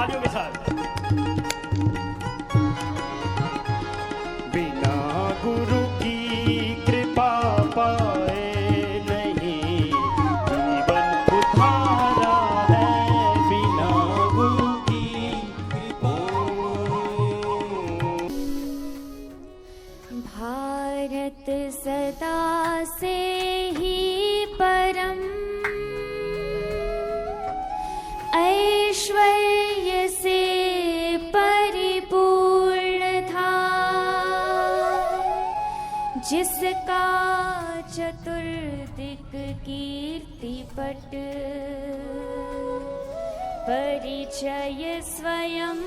तालियों के साथ। बिना गुरु की कृपा पाए नहीं जीवन उधारा है, बिना गुरु की कृपा। भारत सदा से ही परम ऐश्वर्य से परिपूर्ण था, जिसका चतुर्दिक कीर्ति पट परिचय स्वयं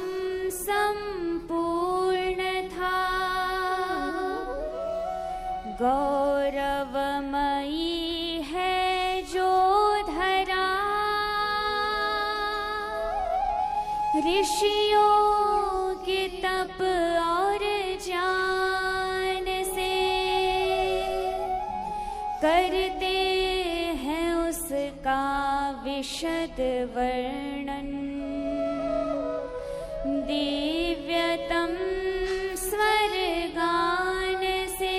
संपूर्ण था। गौरवमयी है जो धरा ऋषियों के तप और ज्ञान से, करते हैं उसका विशद वर्णन दिव्यतम स्वर्गान से।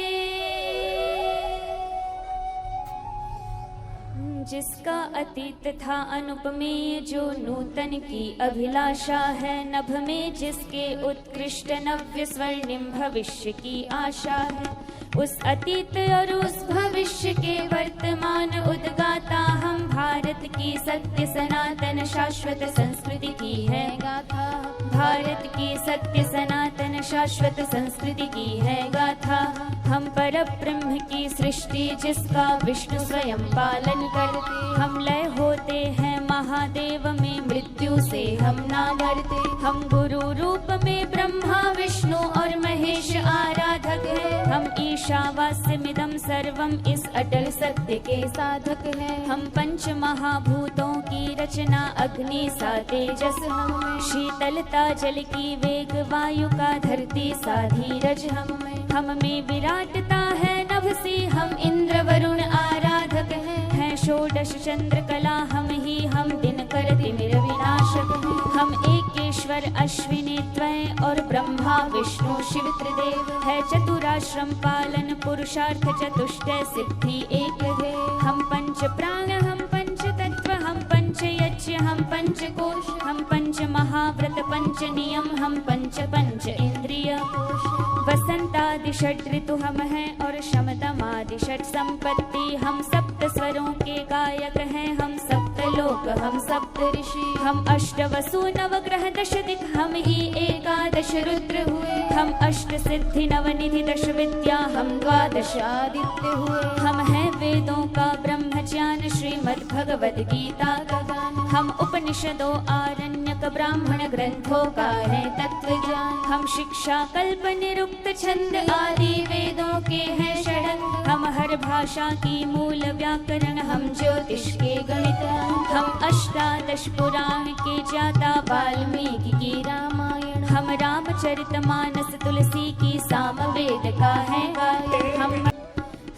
जिसका अतीत था अनुपमेय, जो नूतन की अभिलाषा है नभ में, जिसके उत्कृष्ट नव्य स्वर्णिम भविष्य की आशा है, उस अतीत और उस भविष्य के वर्तमान उद्गाता हम। भारत की सत्य सनातन शाश्वत संस्कृति की है गाथा, भारत की सत्य सनातन शाश्वत संस्कृति की है गाथा। हम परब्रह्म की सृष्टि, जिसका विष्णु स्वयं पालन करते, हम लय होते हैं महादेव में, मृत्यु से हम ना डरते। हम गुरु रूप में ब्रह्मा विष्णु और महेश आराधक हैं, हम ईशावास्यमिदं सर्वम इस अटल सत्य के साधक हैं। हम पंच महाभूतों की रचना, अग्नि सा तेजस हम, शीतलता जल की वेग वायु का धरती सा धीरज हम में विराटता है नभ से, हम इंद्र वरुण आराधक हैं, षोडश चंद्र कला हम ही, हम दिनकर तिमिर विनाशक हैं। हम एकेश्वर अश्विनी द्वय और ब्रह्मा विष्णु शिव त्रिदेव है, चतुराश्रम पालन पुरुषार्थ चतुष्टय सिद्धि एक है। हम पंच प्राण, हम पंच तत्व, हम पंच यज्ञ, हम पंच कोश, हम पंच महाव्रत, पंच नियम, हम पंच पंच इंद्रिय कोश। वसंतादि षट ऋतु हम हैं और शमतमादि षट संपत्ति, हम सप्त स्वरों के गायक हैं, हम सप्त लोक, हम सप्त ऋषि, हम अष्ट वसु नव ग्रह दश दिक, हम ही एकादश रुद्र हुए। हम अष्ट सिद्धि नवनिधि दश विद्या, हम द्वादश आदित्य हुए। हम हैं वेदों का ब्रह्म ज्ञान, श्रीमद् भगवद गीता का गान, हम उपनिषदों आरण्यक ब्राह्मण ग्रंथों का है तत्व ज्ञान। हम शिक्षा कल्प निरुक्त छंद आदि वेदों के हैं षडंग, हम हर भाषा की मूल व्याकरण, हम ज्योतिष के गणित। हम अष्टादश पुराण के ज्ञाता, वाल्मीकि की रामायण, हम रामचरितमानस तुलसी की सामवेद का है गायन।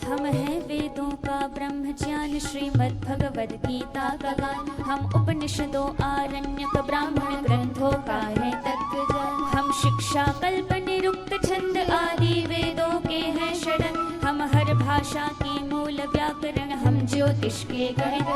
हम हैं वेदों का ब्रह्म ज्ञान, श्रीमद् भगवद गीता का गान, हम उपनिषदों आरण्यक ब्राह्मण ग्रंथों का है तत्व ज्ञान। हम शिक्षा कल्प निरुक्त छंद आदि वेदों के हैं षडंग, हम हर भाषा की मूल व्याकरण, हम ज्योतिष के गणित।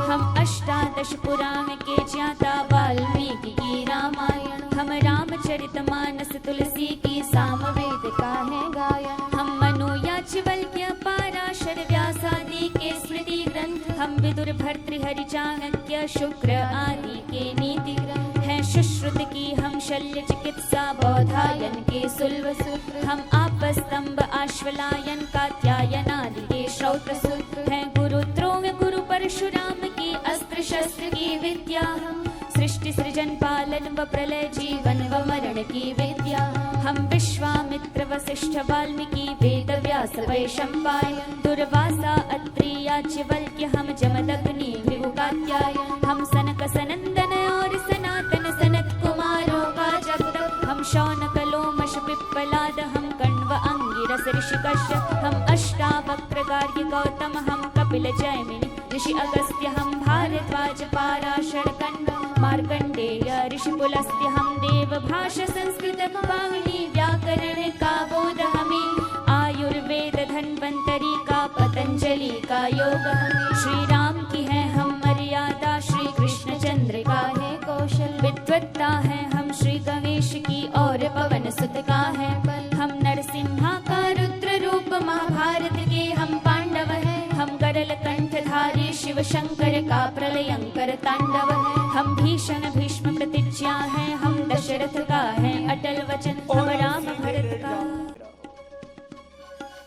हम अष्टादश पुराण के ज्ञाता, वाल्मीकि की रामायण, हम रामचरितमानस तुलसी की सामवेद का है गायन। हम मनु याज्ञवल्क्य पाराशर व्यासादि के स्मृति ग्रंथ, हम विदुर भर्तृहरि चाणक्य शुक्र आदि के नीति ग्रंथ हैं। सुश्रुत की हम शल्य चिकित्सा, बौधायन के सुल्व सूत्र, हम आपस्तंभ आश्वलायन कात्यायन आदि के श्रौत सूत्र हैं। गुरु द्रोण गुरु परशुराम की अस्त्र शस्त्र की विद्या, हम सृष्टि सृजन पालन व प्रलय जीवन व मरण की विद्या। हम विश्वामित्र वसिष्ठ वाल्मीकि वेद व्यास वैशंपायन, दुर्वासा अत्रि याज्ञवल्क्य, हम जमदग्नि भृगु कात्यायन। हम सनक सनंदन और सनातन सनत कुमारों का जब तक, हम शौनक लोमश पिप्पलाद, हम कण्व अंग अंगिरस ऋषि कश्यप, हम अष्टावक्रगार्ग्य गौतम, हम कपिल जैमिनि ऋषि अगस्त्य, हम भारद्वाज पाराशर कण्व, मार्कण्डेय ऋषि पुलस्त्य, हम देव भाषा संस्कृत पावनी, व्याकरण का बोध हमें, आयुर्वेद धन्वंतरी का पतंजलि का योग हमें। श्री राम की है हम मर्यादा, श्री कृष्ण चंद्र का है कौशल, विद्वत्ता है हम श्री गणेश की और पवन सुत का है बल, हम नरसिम्हा का रुद्र रूप, महाभारत के हम पांडव हैं, हम गरल कंठधारी शिव शंकर का प्रलयंकर तांडव है, हम भीषण भीष्म प्रतिज्ञा है, हम दशरथ का है अटल वचन, हम राम भरत का।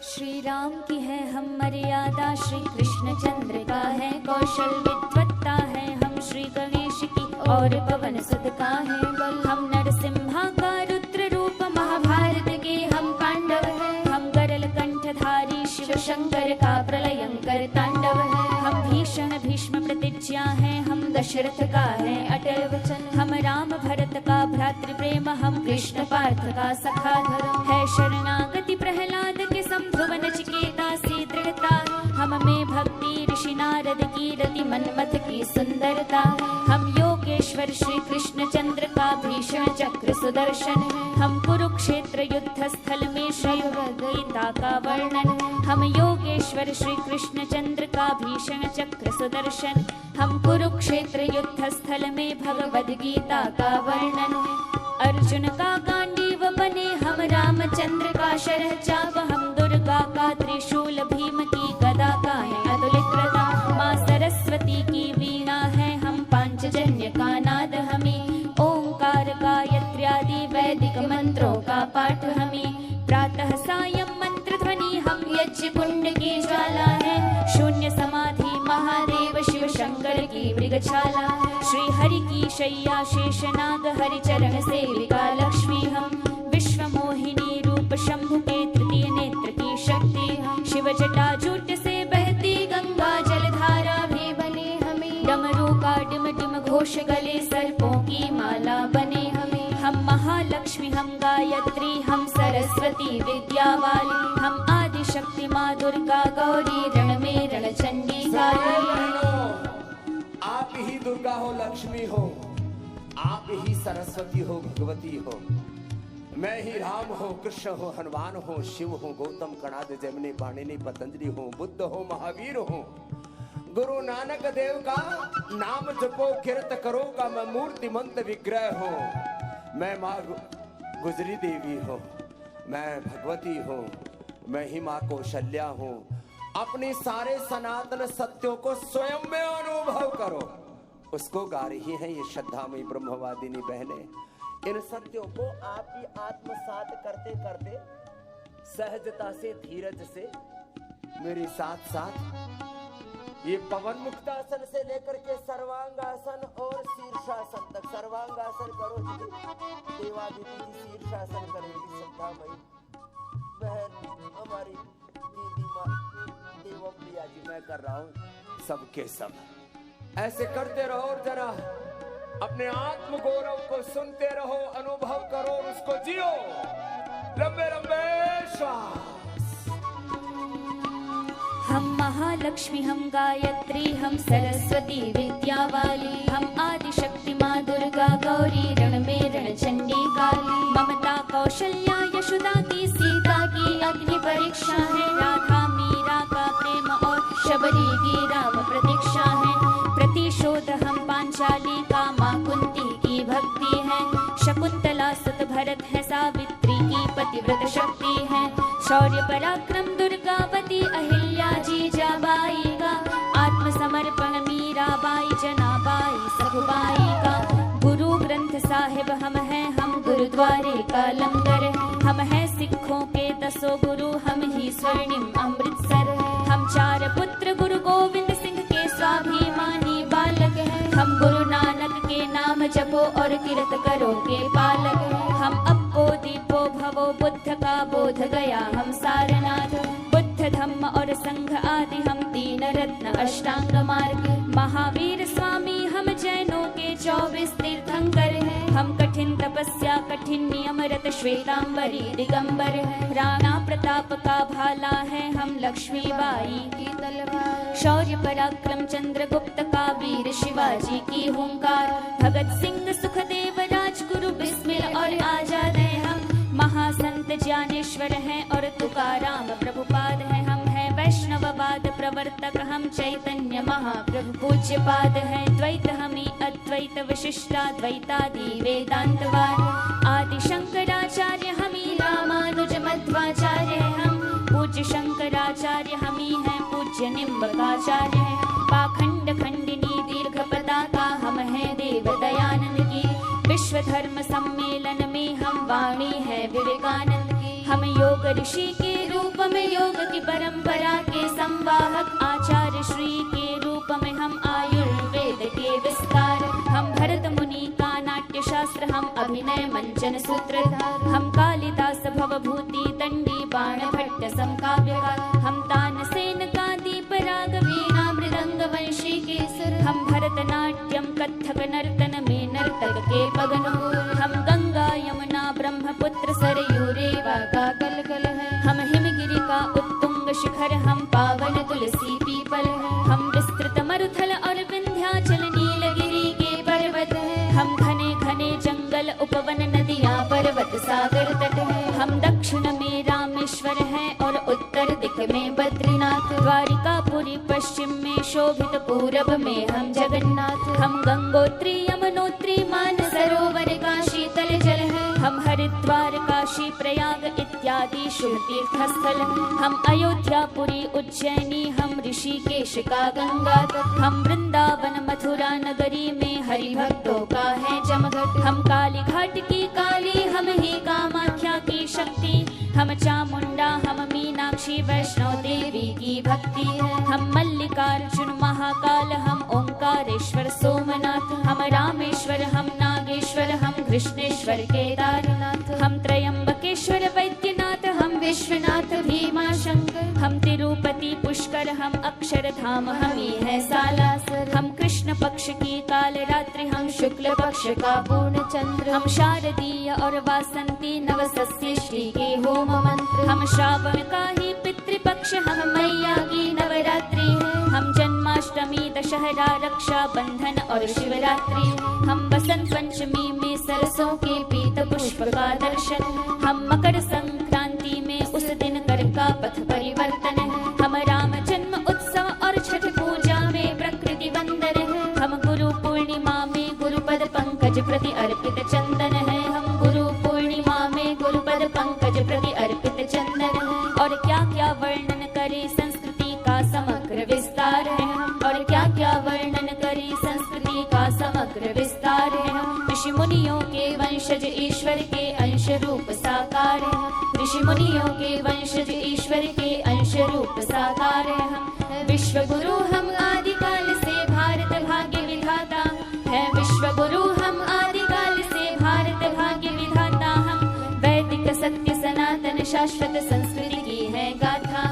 श्री राम की है हम मर्यादा, श्री कृष्ण चंद्र का है कौशल, विद्वत्ता है हम श्री गणेश की और पवन सुत का है बल, हम नरसिम्हा का रुद्र रूप, महाभारत के हम पांडव हैं, हम गरल कंठधारी शिव शंकर का प्रलयंकर तांडव है, हम भीषण भीष्म प्रतिज्ञा है, हम दशरथ का है अटल वचन, हम राम भरत का भ्रातृ प्रेम, हम कृष्ण पार्थ का सखा धर्म है, शरणागति प्रहलाद के संध्रुव नचिकेता से दृढ़ता, हम में भक्ति ऋषि नारद की रति मनमथ की सुंदरता, हम योगेश्वर श्री कृष्ण चंद्र का भीषण चक्र सुदर्शन है, हम कुरुक्षेत्र युद्ध स्थल में श्री गीता का वर्णन है, हम योगेश्वर श्री कृष्ण चंद्र का भीषण चक्र सुदर्शन, हम कुरुक्षेत्र युद्ध स्थल में भगवद गीता का वर्णन है, अर्जुन का गांडीव बने हम रामचंद्र का शरह चाप, हम दुर्गा का त्रिशूल भीम की गदा का है अतुलित प्रताप, माँ सरस्वती की वीणा है हम पांचजन्य का नाद हमें, ओंकार गायत्री आदि वैदिक मंत्रों का पाठ हमें, प्रातः सायं मंत्र ध्वनि हम यज्ञ कुंड की ज्वाला है, शून्य समाधि महादेव शिव शंकर की मृगछाला, श्री हरि की शैया शेषनाग हरि चरण सेविका लक्ष्मी हम, विश्व मोहिनी रूप शंभु के तृतीय नेत्र की शक्ति, शिव जटा जूट से बहती गंगा जलधारा भी बने हमें, डमरू का डिम डिम घोष गले सर्पों की माला बने हमें, हम महालक्ष्मी हम गायत्री हम सरस्वती विद्या वाली, हम आदि शक्ति माँ दुर्गा गौरी रण में रण चंडी काली। आप ही दुर्गा हो, लक्ष्मी हो, आप ही सरस्वती हो, भगवती हो, मैं ही राम हो, कृष्ण हो, हनुमान हो, शिव हो, गौतम कणाद जैमिनी पाणिनि पतंजलि हो, बुद्ध हो, महावीर हो, गुरु नानक देव का नाम जपो कीर्त करो का मैं मूर्तिमंत विग्रह हो, मैं माँ गुजरी देवी हो, मैं भगवती हूँ, मैं ही माँ कौशल्या हूँ, अपने सारे सनातन सत्यों को स्वयं में अनुभव करो, उसको गा रही हैं ये श्रद्धामयी ब्रह्मवादिनी बहनें। इन सत्यों को आप ही आत्मसात करते करते सहजता से धीरज से मेरे साथ साथ ये पवन मुक्तासन से लेकर के सर्वांगासन और शीर्षासन तक, सर्वांगासन करो जी, देवादिति जी शीर्षासन करेगी श्रद्धामयी बहन हमारी दीदी माँ देवप्रिया जी, मैं कर रहा हूँ सबके सब, ऐसे करते रहो और जरा अपने आत्म गौरव को सुनते रहो, अनुभव करो और उसको जियो, लंबे लंबे श्वास। हम महालक्ष्मी हम गायत्री हम सरस्वती विद्या वाली, हम आदि शक्ति माँ दुर्गा गौरी रण में रण चंडी काली, ममता कौशल्या यशोदा की सीता की अग्नि परीक्षा है, राधा मीरा का प्रेम और शबरी की राम प्रतीक्षा है, प्रतिशोध हम पांचाली का माँ कुंती की भक्ति है, शकुंतला सुत भरत है, सावित्री की पतिव्रत शक्ति है, शौर्य पराक्रम दुर्गावती अहिल्या जीजाबाई का, आत्मसमर्पण मीराबाई जनाबाई सखुबाई का, गुरु ग्रंथ साहिब हम हैं, हम गुरुद्वारे का लंगर है, हम हैं सिखों के 10 गुरु, हम ही स्वर्णिम अमृतसर है, हम 4 पुत्र गुरु गोविंद सिंह के स्वाभिमानी बालक हैं, हम गुरु नानक के नाम जपो और कीर्त करो के पालक हैं, हम अपो दीपो भवो बुद्ध का बोध गया हम सारनाथ, बुद्ध धम्म और संघ आदि हम 3 रत्न अष्टांग मार्ग, महावीर स्वामी हम जैनों के 24 तीर्थंकर हैं, हम कठिन कठिन तपस्या कठिन नियम रत श्वेतांबरी दिगंबर है। राणा प्रताप का भाला है हम लक्ष्मीबाई की तलवार। शौर्य पराक्रम चंद्रगुप्त का वीर शिवाजी की हुंकार। भगत सिंह सुखदेव राजगुरु बिस्मिल और आजाद है हम। महासंत ज्ञानेश्वर हैं और तुकाराम प्रभुपाद है हम। है वैष्णववाद प्रवर्तक हम चैतन्य महाप्रभु पूज्य पाद है। द्वैत हमी अद्वैत विशिष्टाद्वैतादि वेदांतवाद। आदि शंकराचार्य हमी रामानुज मध्वाचार्य हम। पूज्य शंकराचार्य हमी हैं पूज्य निम्बकाचार्य है। पाखंड खंडिनी दीर्घ पताका हम हैं देव दयानंद की। विश्व धर्म सम्मेलन में हम वाणी है विवेकानंद की। हम योग ऋषि के रूप में योग की परंपरा के संवाहक। आचार्य श्री के रूप में हम आयुर्वेद के विस्तार। हम भरत मुनि का नाट्य शास्त्र हम अभिनय मंचन सूत्रधार। हम कालिदास भवभूति दंडी बाण भट्ट समकाव्यकार। हम तानसेन का दीप राग वीणा मृदंग वंशी के सुर। हम भरतनाट्यम कथक नर्तन में नर्तक के पगनूर। हम गंगा यमुना ब्रह्मपुत्र सरयू रेवा का कलकल है। हम हिमगिरि का उत्तुंग शिखर हम पावन तुलसी पीपल है। हम विस्तृत मरुथल और विंध्याचल नीलगिरी के पर्वत है। हम घने घने जंगल उपवन नदियां पर्वत सागर तट है। हम दक्षिण में रामेश्वर है और उत्तर दिक में बद्रीनाथ। द्वारिकापुरी पश्चिम में शोभित पूरब में हम जगन्नाथ। हम गंगोत्री यमुनोत्री मान सरोवर का शीतल जल है। हम हरिद्वार काशी प्रयाग इत्यादि शुभ तीर्थ स्थल। हम अयोध्यापुरी उज्जैनी हम ऋषिकेश का गंगा तट। हम वृंदावन मथुरा नगरी में हरि भक्तों का है जमघट। हम काली घाट की काली हम ही कामाख्या की शक्ति। हम चामुंडा हम मीनाक्षी वैष्णो देवी की भक्ति है। हम मल्लिकार्जुन महाकाल हम ओंकारेश्वर सोमनाथ। हम रामेश्वर हम नागेश्वर हम कृष्णेश्वर केदारनाथ। हम त्रयंबकेश्वर वैद्यनाथ हम विश्वनाथ भीमा शंकर। हम तिरुपति पुष्कर हम अक्षरधाम हमी है सालासर। हम कृष्ण पक्ष की काल रात्रि हम शुक्ल पक्ष का पूर्ण चंद्र। हम शारदीय और वासंती नवसस्येष्टि के होम मंत्र। हम श्रावण का ही पितृपक्ष हम मैया की नवरात्रि है। हम जन्माष्टमी दशहरा रक्षा बंधन और शिवरात्रि। हम बसंत पंचमी में सरसों के पीत पुष्प का दर्शन। हम मकर संक्रांति में उस दिन कर का पथ परिवर्तन है। हम राम जन्म उत्सव और छठ पूजा में प्रकृति वंदन है। हम गुरु पूर्णिमा में गुरुपद पंकज प्रति अर्पित चंदन है। हम गुरु पूर्णिमा में गुरुपद पंकज प्रति अर्पित चंदन है। और क्या क्या वर्णन करे संस्कृति का समग्र विस्तार है। और क्या क्या वर्णन करे संस्कृति का समग्र विस्तार है। ऋषि मुनियों के वंशज ईश्वर के अंश रूप साकार है। ऋषि मुनियों के वंशज ईश्वर के अंश रूप साकार है। हम विश्व गुरु हम आदिकाल से भारत भाग्य विधाता है। विश्व गुरु हम आदिकाल से भारत भाग्य विधाता। हम वैदिक सत्य सनातन शाश्वत संस्कृति की है गाथा।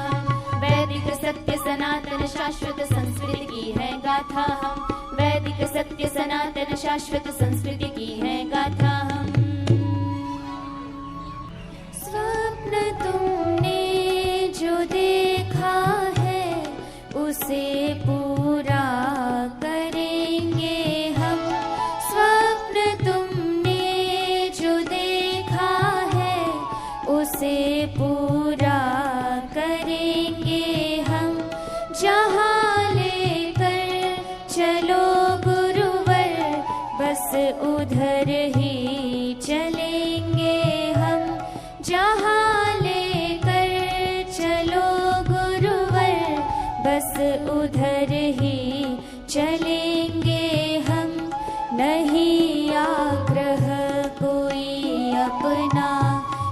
वैदिक सत्य सनातन शाश्वत संस्कृति की है गाथा। हम वैदिक सत्य सनातन शाश्वत संस्कृति की है गाथा। हम स्वप्न तुमने जो देखा है उसे पूरा करेंगे हम। स्वप्न तुमने जो देखा है उसे पूरा करेंगे हम। जहाँ लेकर चलो गुरुवर बस उधर ही चलेंगे हम। जहाँ लेकर चलो गुरुवर बस उधर ही चलेंगे हम। नहीं आग्रह कोई अपना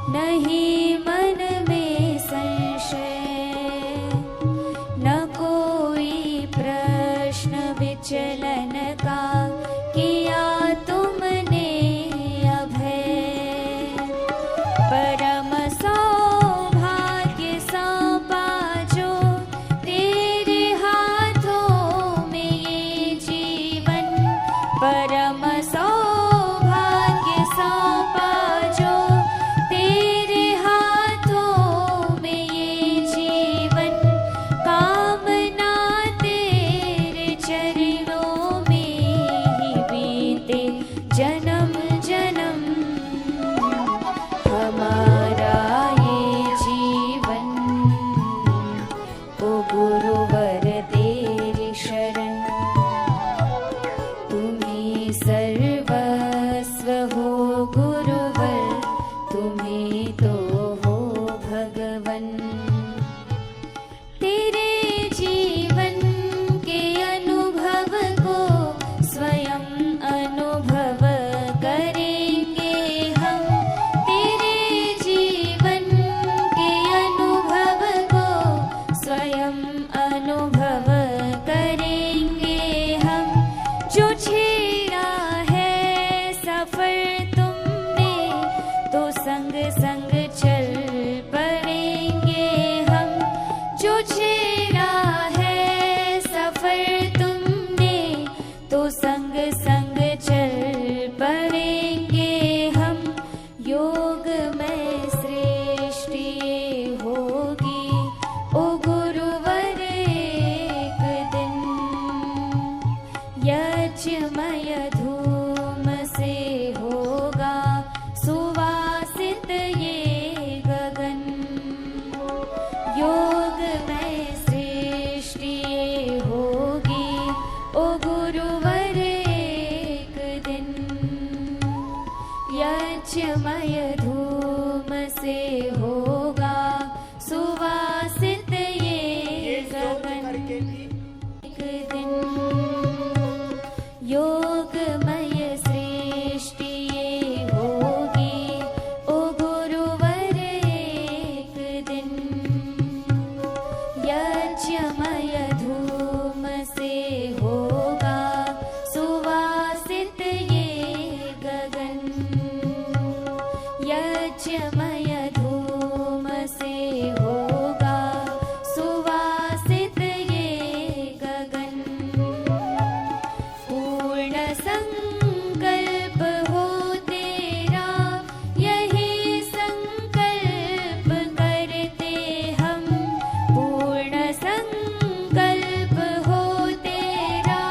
नहीं मन में संशय। न कोई प्रश्न विचलन का किया तुमने अभय। परम सौभाग्य सौंपा जो तेरे हाथों में ये जीवन। परम सौभाग्य सौंपा हमारा ये जीवन ओ गुरुवर तेरी शरण तुम्ही सर्वस्व हो गुरुवर तुम्ही तो हो भगवन तेरे जीवन के अनुभव को स्वयं अनुभव करेंगे हम तेरे जीवन के अनुभव को स्वयं अनुभव करेंगे हम जो छेड़ा है सफर तुमने तो संग संग चल पड़ेंगे हम जो छेड़ा है सफर तुमने तो संग संग चल पड़ेंगे हम योग में सृष्टि ये होगी ओ गुरुवर एक दिन यज्ञमय धूम से होगा सुवासित ये गगन योग में सृष्टि ये होगी ओ गुरुवर एक दिन यज्ञमय धूम से होगा सुवासित ये गगन एक दिन योगमय सृष्टि ये होगी ओ गुरुवर एक दिन यज्ञमय धूम से होगा सुवासित ये गगन यज्ञमय धूम से होगा सुवासित ये गगन पूर्ण संकल्प हो तेरा यही संकल्प करते हम पूर्ण संकल्प हो तेरा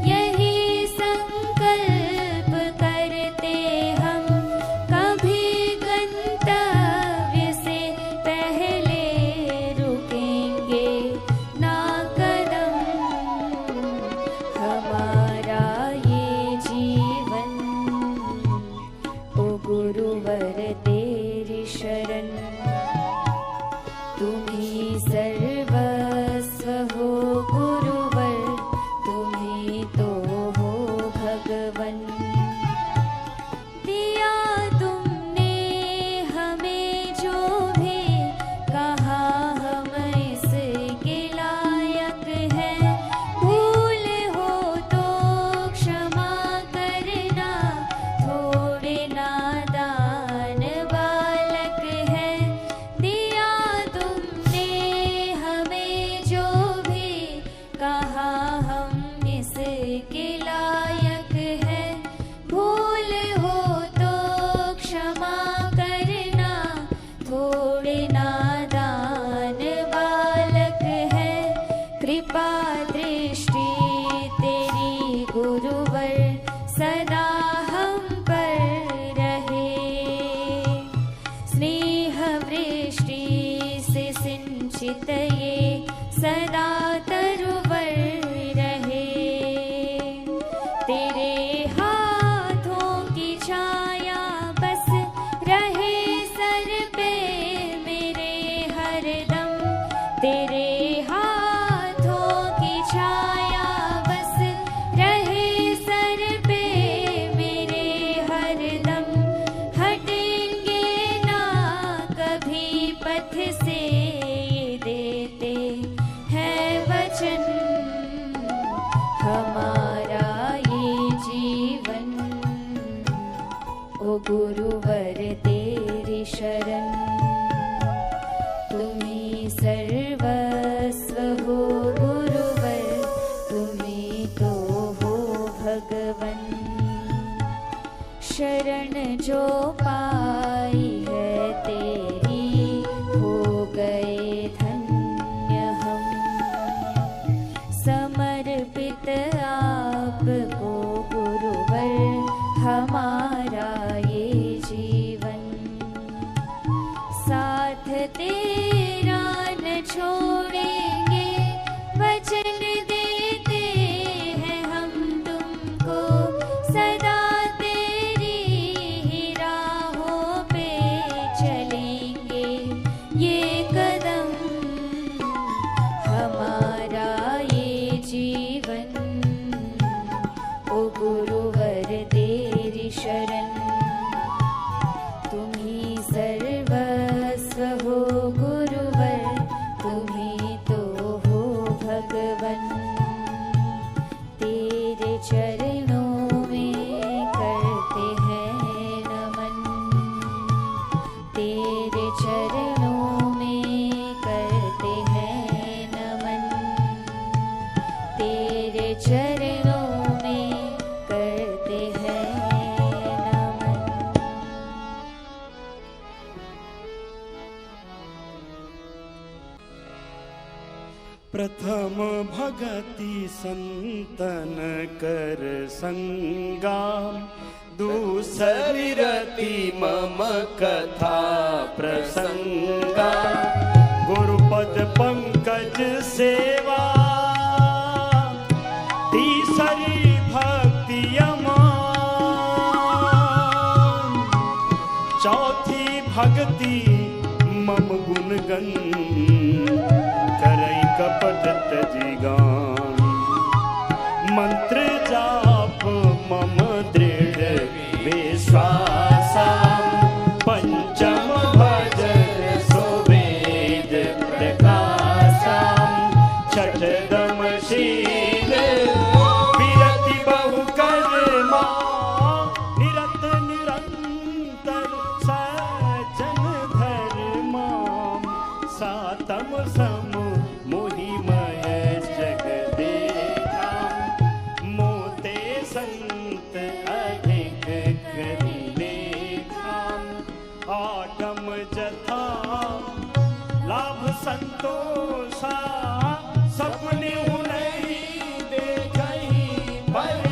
यही संकल्प करते हम कभी गंतव्य से पहले रुकेंगे ना कदम हमारा ये जीवन ओ गुरुवर तेरी शरण तुम्ही सर्वस्व हो गुरुवर तुम्ही तो हो भगवन दिया तुमने हमें जो भी कहा हम इसके लायक हैं भूल हो तो क्षमा करना थोड़े नादान बालक हैं दिया तुमने हमें जो भी कहा हम इसके लायक हैं भूल हो तो क्षमा करना थोड़े नादान बालक है कृपा दृष्टि तेरी गुरुवर सदा हम पर रहे स्नेह वृष्टि से सिंचित ये सदा तरुवर रहे तेरे हाथों की छाया बस रहे सर पे मेरे हरदम तेरे हाथों की छाया बस रहे सर पे मेरे हरदम हटेंगे ना कभी पथ से ये देते हैं वचन हमारा ये जीवन ओ गुरुवर तेरी शरण तुम्ही सर्वस्व हो गुरुवर तुम्ही तो हो भगवन शरण जो पाई है तेरी हो गए धन्य हम समर्पित आपको गुरुवर हमारा ये जीवन साथ तेरा न छोड़ेंगे, वचन देते हैं हम तुमको, सदा तेरी ही राहों पे चलेंगे। ये कदम हमारा ये जीवन, ओ गुरुवर तेरी शरण। तुम ही सर्वस्व हो गुरुवर, तुम ही तो हो भगवन। तेरे चरणों में करते हैं नमन, तेरे चरणों में करते हैं नमन, तेरे चरणों में करते हैं नमन। प्रथम भगति संतन कर संगा, दूसरी रति मम कथा प्रसंगा। गुरुपद पंकज सेवा, तीसरी भक्ति अमान। चौथी भक्ति मम गुणगन, करई कपट तजिगान। मंत्र जाप मम दृढ़ विश्वासा, पंचम भजन सुवेद प्रकाशा। छठदम शील विरति बहु कर्मा, निरत निरंतर सज्जन धर्मा। सातम सम मोहिमय जग देखा, मोते संत अधिक करि लेखा। आठम जथा लाभ संतोषा, सपने नहीं देखई पर